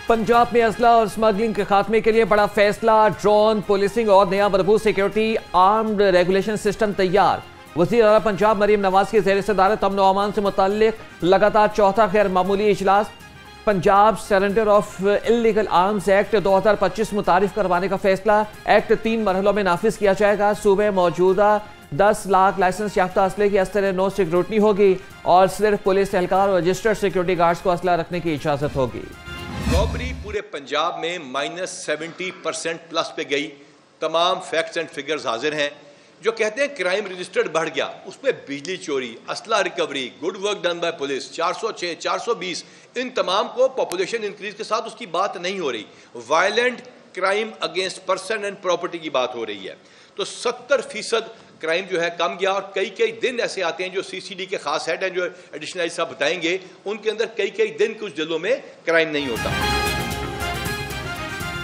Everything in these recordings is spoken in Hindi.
पंजाब में असला और स्मगलिंग के खात्मे के लिए बड़ा फैसला, ड्रोन पुलिसिंग और नया मजबूत सिक्योरिटी आर्म्ड रेगुलेशन सिस्टम तैयार। वज़ीर आला पंजाब मरीम नवाज की ज़ेर सदारत अमन और अमान से मुताल्लिक लगातार चौथा गैर मामूली इजलास। Punjab surrender of illegal arms act 2025 मुतारिफ करवाने का फैसला। एक्ट 3 मरहलों में नाफिज किया जाएगा। सूबे मौजूदा 10 लाख लाइसेंस याफ्ता असले की अस्तर नो सिक्योरिटी होगी और सिर्फ पुलिस एहलकार और रजिस्टर्ड सिक्योरिटी गार्ड्स को असला रखने की इजाजत होगी। रॉबरी पूरे पंजाब में -70% प्लस पे गई। तमाम फैक्ट्स एंड फिगर्स हाजिर हैं। जो कहते हैं क्राइम रजिस्टर्ड बढ़ गया, उसमें बिजली चोरी, असला recovery, good work done by police, 406, 420, इन तमाम को पॉपुलेशन इंक्रीज के साथ उसकी बात नहीं हो रही। Violent crime against person and property की बात हो रही है। तो 70% क्राइम जो है कम गया। और कई कई दिन ऐसे आते हैं जो सीसीडी के खास हेड हैं, जो एडिशनल साहब बताएंगे, उनके अंदर कई कई दिन कुछ जिलों में क्राइम नहीं होता।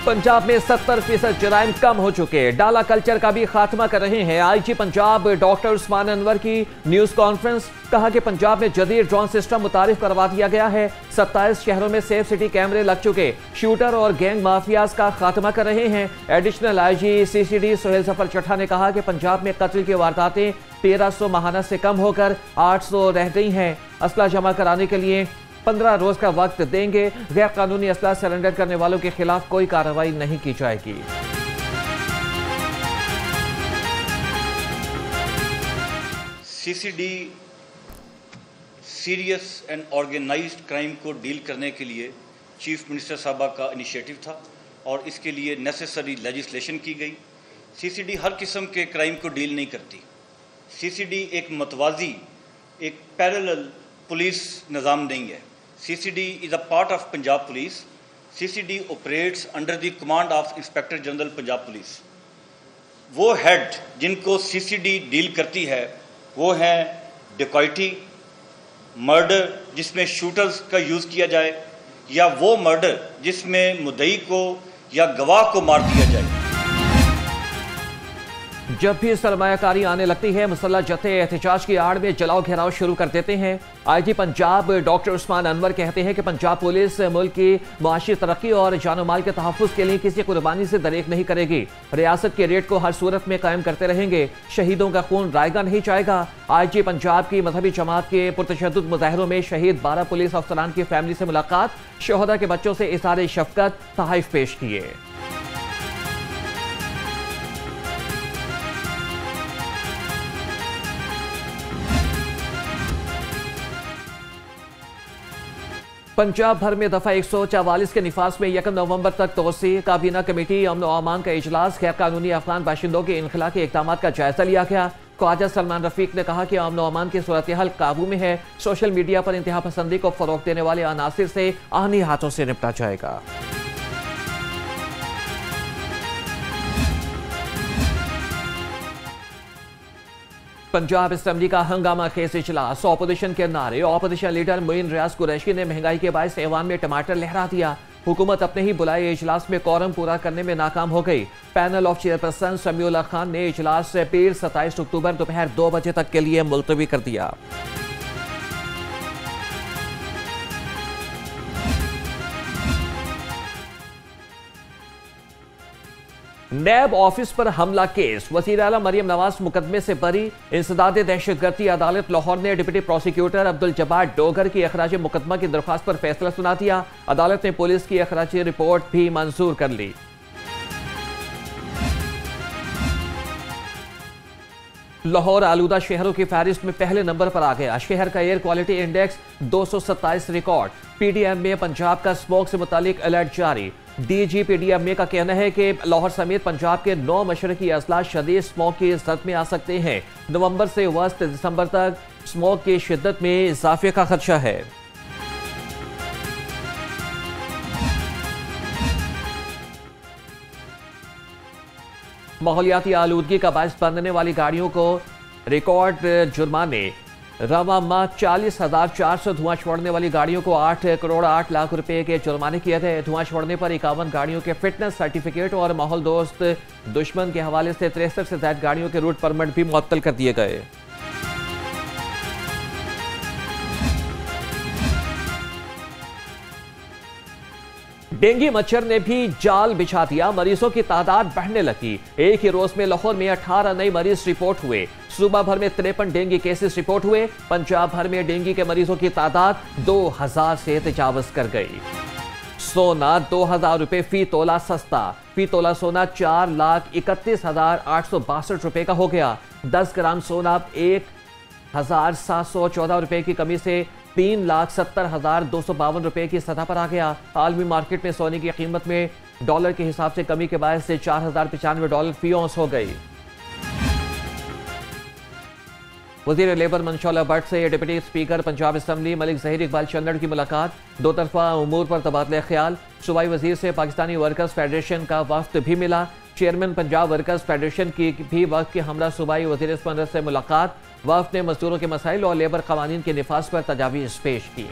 पंजाब में 70% जराइम कम हो चुके। डाला कल्चर का भी खात्मा कर रहे हैं। आईजी पंजाब डॉक्टर उस्मान अनवर की न्यूज कॉन्फ्रेंस, कहा कि पंजाब में जदीद ड्रोन सिस्टम मुतारिफ करवा दिया गया है। 27 शहरों में सेफ सिटी कैमरे लग चुके। शूटर और गैंग माफियाज का खात्मा कर रहे हैं। एडिशनल आईजी सीसीडी सुहेल सफर चट्ठा ने कहा कि पंजाब में कत्ल की वारदातें 1300 माहाना से कम होकर 800 रह गई हैं। असला जमा कराने के लिए 15 रोज का वक्त देंगे। गैर कानूनी असला सरेंडर करने वालों के खिलाफ कोई कार्रवाई नहीं की जाएगी। CCD serious and organised crime को डील करने के लिए चीफ मिनिस्टर साहबा का इनिशिएटिव था और इसके लिए नेसेसरी लेजिस्लेशन की गई। सीसीडी हर किस्म के क्राइम को डील नहीं करती। सीसीडी एक मतवाजी, एक पैरेलल पुलिस निज़ाम नहीं है। CCD is a part of Punjab police. CCD operates under the command of inspector general Punjab police. वो हेड जिनको सीसीडी डील करती है वो हैं डिकॉइटी, मर्डर जिसमें शूटर्स का यूज़ किया जाए, या वो मर्डर जिसमें मुद्दई को या गवाह को मार दिया जाए। जब भी सरमायाकारी आने लगती है, मुसल्लह जत्थे एहतजाज की आड़ में जलाओ घेराव शुरू कर देते हैं। आईजी पंजाब डॉक्टर उस्मान अनवर कहते हैं कि पंजाब पुलिस मुल्क की मुआशी तरक्की और जानो माल के तहफ़्फ़ुज़ के लिए किसी कुर्बानी से दरेक नहीं करेगी। रियासत के रेट को हर सूरत में कायम करते रहेंगे। शहीदों का खून रायगा नहीं जाएगा। आईजी पंजाब की मजहबी जमात के पुरतशद्दुद मुजाहिरों में शहीद 12 पुलिस अफसरान की फैमिली से मुलाकात, शोहदा के बच्चों से इज़हार शफ़क़त, तहाइफ पेश किए। पंजाब भर में दफा 144 के निफाज में 1 नवंबर तक तोसी। काबीना कमेटी अमन और अमान का इजलास। गैर कानूनी अफगान बाशिंदों के इनखला के इक़दाम का जायजा लिया गया। ख्वाजा सलमान रफीक ने कहा कि अमन और अमान की सूरत हाल काबू में है। सोशल मीडिया पर इंतहा पसंदी को फरोग देने वाले अनासिर से आहनी हाथों से निपटा जाएगा। पंजाब असेंबली का हंगामा खेज इजलास। ऑपोजिशन के नारे। ऑपोजिशन लीडर मोइन रियाज कुरैशी ने महंगाई के बायस ऐवान में टमाटर लहरा दिया। हुकूमत अपने ही बुलाए इजलास में कोरम पूरा करने में नाकाम हो गई। Panel of chairperson Samiullah Khan ने इजलास से पीर 27 अक्टूबर दोपहर 2 बजे तक के लिए मुलतवी कर दिया। नैब ऑफिस पर हमला केस। वज़ीर आला मरीम नवाज मुकदमे से बरी। इंसदाद दहशतगर्दी अदालत लाहौर ने डिप्टी प्रोसिक्यूटर अब्दुल जब्बार डोगर की अखराज मुकदमा की दरख्वास्त पर फैसला सुना दिया। अदालत ने पुलिस की अखराजी रिपोर्ट भी मंजूर कर ली। लाहौर आलूदा शहरों की फहरिस्त में पहले नंबर पर आ गया। शहर का air quality index 227 record. PDM में पंजाब का स्मोक से मुतालिक अलर्ट जारी। डीजीपीडीएम का कहना है कि लाहौर समेत पंजाब के 9 मशरकी अजला शदीद स्मोक की जद में आ सकते हैं। नवंबर से वस्त दिसंबर तक स्मोक की शिद्दत में इजाफे का खदशा है। माहौलियाती आलूदगी का बायस बनने वाली गाड़ियों को रिकॉर्ड जुर्माने। रवा माह 40,400 धुआं छोड़ने वाली गाड़ियों को 8 करोड़ 8 लाख रुपए के जुर्माने किए थे। धुआं छोड़ने पर 51 गाड़ियों के फिटनेस सर्टिफिकेट और माहौल दोस्त दुश्मन के हवाले से 63 से ज्यादा गाड़ियों के रूट परमिट भी मुअत्तल कर दिए गए। डेंगू मच्छर ने भी जाल बिछा दिया, मरीजों की तादाद बढ़ने लगी। एक ही रोज में लाहौर में 18 नए मरीज रिपोर्ट हुए। सूबा भर में 53 डेंगू केसेस रिपोर्ट हुए। पंजाब भर में डेंगू के मरीजों की तादाद 2000 से तजावज कर गई। सोना 2000 रुपए फी तोला सस्ता। फी तोला सोना 4,31,862 रुपए का हो गया। 10 ग्राम सोना 1,714 रुपए की कमी से 3,70,252 रुपए की सतह पर आ गया। आलमी मार्केट में सोने की कीमत में डॉलर के हिसाब से कमी के बायस से $4,095 फी औंस हो गई। वज़ीर लेबर मनशौला भट्ट से deputy speaker Punjab assembly Malik Zaheer Iqbal Channar की मुलाकात। दो तरफा उमूर पर तबादला ख्याल। सूबाई वजीर से पाकिस्तानी वर्कर्स फेडरेशन का वफ्द भी मिला। चेयरमैन पंजाब वर्कर्स फेडरेशन की भी वक्त के हमरा सूबाई वज़ीर से मुलाकात। वफ्द ने मजदूरों के मसाइल और लेबर कवानीन के निफाज पर तजावीज़ पेश की।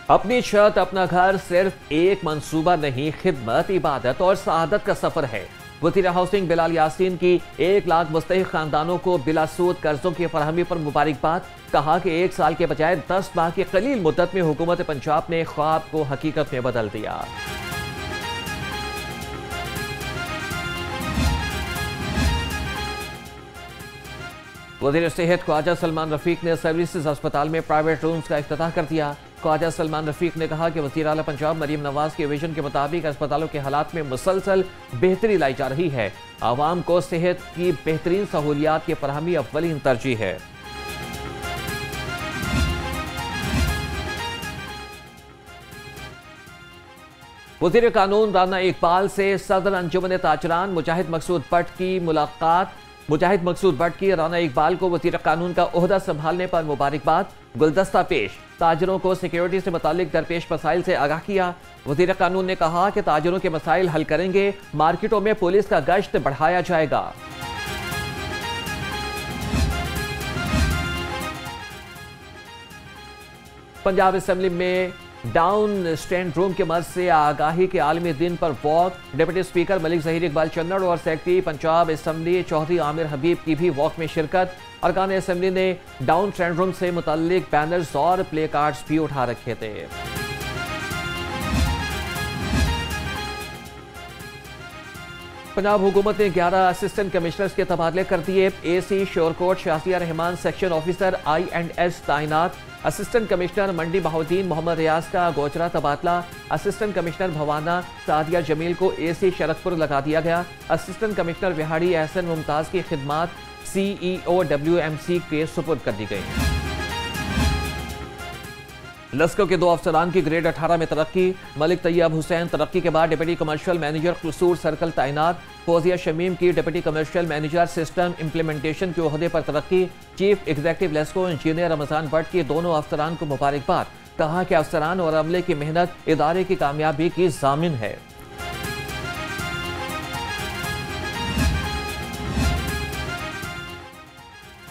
अपनी छत अपना घर सिर्फ एक मंसूबा नहीं, खिदमत, इबादत और सआदत का सफर है। वज़ीर हाउसिंग बिलाल यासीन की 1 लाख मुस्तहिक खानदानों को बिलासूद कर्जों की फरहमी पर मुबारकबाद। कहा कि 1 साल के बजाय 10 माह की कलील मुद्दत में हुकूमत पंजाब ने ख्वाब को हकीकत में बदल दिया। वज़ीर सेहत ख्वाजा सलमान रफीक ने सर्विसेज अस्पताल में प्राइवेट रूम्स का इफ्तिताह कर दिया। ख्वाजा सलमान रफीक ने कहा कि वज़ीर आला पंजाब मरीम नवाज के विजन के मुताबिक अस्पतालों के हालात में मुसलसल बेहतरी लाई जा रही है। आवाम को सेहत की बेहतरीन सहूलियात की फरहमी अव्वलीन तरजीह है। वज़ीर कानून राना इकबाल से सदर अंजुमन ताजरान मुजाहिद मकसूद भट्ट की मुलाकात। मुजाहिद मकसूद भट्ट की राना इकबाल को वज़ीर कानून का ओहदा संभालने पर मुबारकबाद। गुलदस्ता पेश। ताजरों को सिक्योरिटी से मुतालिक दरपेश मसाइल से आगाह किया। वज़ीर कानून ने कहा कि ताजरों के मसाइल हल करेंगे। मार्केटों में पुलिस का गश्त बढ़ाया जाएगा। पंजाब असेंबली में डाउन स्टैंड रूम के मर्ज से आगाही के आलमी दिन पर walk. Deputy speaker Malik Zaheer Iqbal Channar और सेक्रेटरी पंजाब असेंबली चौधरी आमिर हबीब की भी वॉक में शिरकत। अरकान असेंबली ने डाउन स्टैंड रूम से मुताल्लिक बैनर्स और प्ले कार्ड्स भी उठा रखे थे। पंजाब हुकूमत ने 11 असिस्टेंट कमिश्नर्स के तबादले कर दिए। AC Shorkot Shazia Rahman section officer I&S तैनात। असिस्टेंट कमिश्नर मंडी बहाउद्दीन मोहम्मद रियाज का गोचरा तबादला। असिस्टेंट कमिश्नर भवाना सादिया जमील को AC शरकपुर लगा दिया गया। असिस्टेंट कमिश्नर विहाड़ी एहसन मुमताज की खिदमात CEO WMC के सुपुर्द कर दी गई। लश्कर के 2 अफसरान की ग्रेड 18 में तरक्की। मलिक तैयब हुसैन तरक्की के बाद डिप्टी कमर्शियल मैनेजर कसूर सर्कल तैनात। फौजिया शमीम की deputy commercial manager system implementation के ओहदे पर तरक्की। Chief executive LESCO engineer Ramzan Bhatt के दोनों अफसरान को मुबारकबाद। कहा कि अफसरान और अमले की मेहनत इदारे की कामयाबी की जामिन है।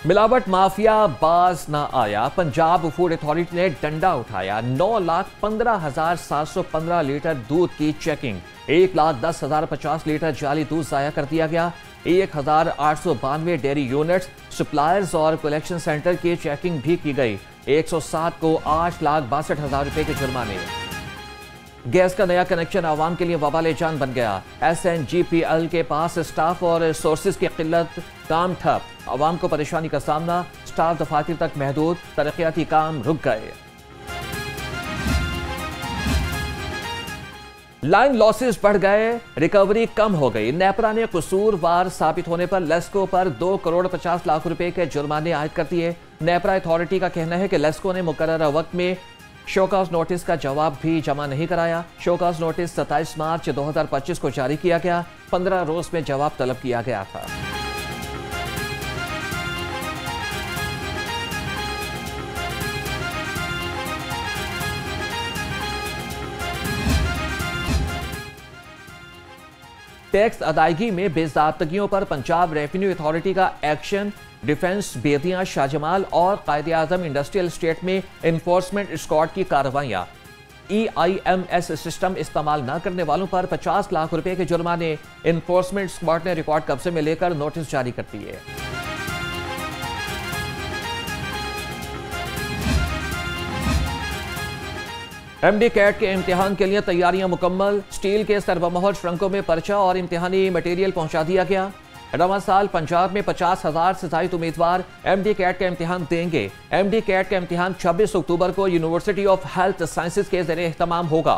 मिलावट माफिया बाज ना आया। पंजाब फूड अथॉरिटी ने डंडा उठाया। 9,15,715 लीटर दूध की चेकिंग। 1,10,050 लीटर जाली दूध जाया कर दिया गया। 1,892 डेयरी यूनिट्स, सप्लायर्स और कलेक्शन सेंटर की चेकिंग भी की गई। 107 को 8,62,000 रुपए के जुर्माने। गैस का नया कनेक्शन आवाम के लिए वबाले जान बन गया। SNGPL के पास स्टाफ और सोर्सेज की किल्लत, काम ठप। आवाम को परेशानी का सामना, स्टाफ दफातर तक महदूद, तरक्याती काम रुक गए। लाइन लॉसेस बढ़ गए, रिकवरी कम हो गई। नेपरा ने कसूरवार साबित होने पर लेस्को पर 2,50,00,000 रुपए के जुर्माने आयद कर दिए। नेपरा अथॉरिटी का कहना है कि लेस्को ने मुकर्ररा वक्त में शोकाज नोटिस का जवाब भी जमा नहीं कराया। शोकाज नोटिस 27 मार्च 2025 को जारी किया गया। 15 रोज में जवाब तलब किया गया था। टैक्स अदायगी में बेज़ाब्तगियों पर पंजाब रेवेन्यू अथॉरिटी का एक्शन। डिफेंस, बेदियां, शाहजमाल और कायदे-आज़म इंडस्ट्रियल स्टेट में इन्फोर्समेंट स्क्वाड की कार्रवाइयां। EIMS सिस्टम इस्तेमाल न करने वालों पर 50 लाख रुपए के जुर्माने। इन्फोर्समेंट स्क्वाड ने रिकॉर्ड कब्जे में लेकर नोटिस जारी कर दिए। एमडी कैट के इम्तिहान के लिए तैयारियां मुकम्मल। स्टील के सर्वमोहर श्रंकों में पर्चा और इम्तिहानी मटेरियल पहुंचा दिया गया। रवां साल पंजाब में 50,000 से ज्यादा उम्मीदवार एमडी कैट का इम्तिहान देंगे। एमडी कैट का इम्तिहान 26 अक्टूबर को यूनिवर्सिटी ऑफ हेल्थ साइंसेज के ज़रिए इख्तिताम होगा।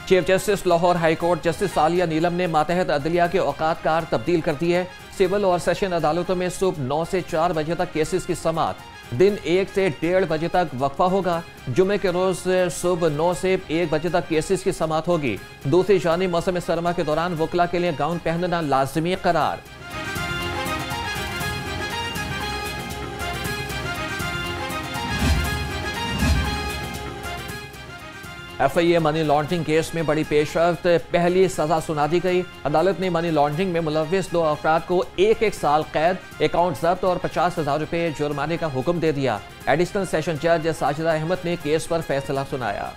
Chief justice Lahore high court justice Aalia Neelum ने मातहत अदलिया के औकात कार तब्दील कर दी है। सिविल और सेशन अदालतों में सुबह 9 से 4 बजे तक केसेस की समाअत, दिन 1 से 1:30 बजे तक वक्फा होगा। जुमे के रोज सुबह 9 से 1 बजे तक केसेस की समाअत होगी। दूसरी जानिब मौसम सरमा के दौरान वकला के लिए गाउन पहनना लाजमी करार। FIA मनी लॉन्ड्रिंग केस में बड़ी पेशरफ्त, पहली सजा सुना दी गई। अदालत ने मनी लॉन्ड्रिंग में मुलव्विस 2 अफराद को 1 साल कैद, अकाउंट जब्त और 50,000 रुपये जुर्माने का हुक्म दे दिया। एडिशनल सेशन जज साजिदा अहमद ने केस पर फैसला सुनाया।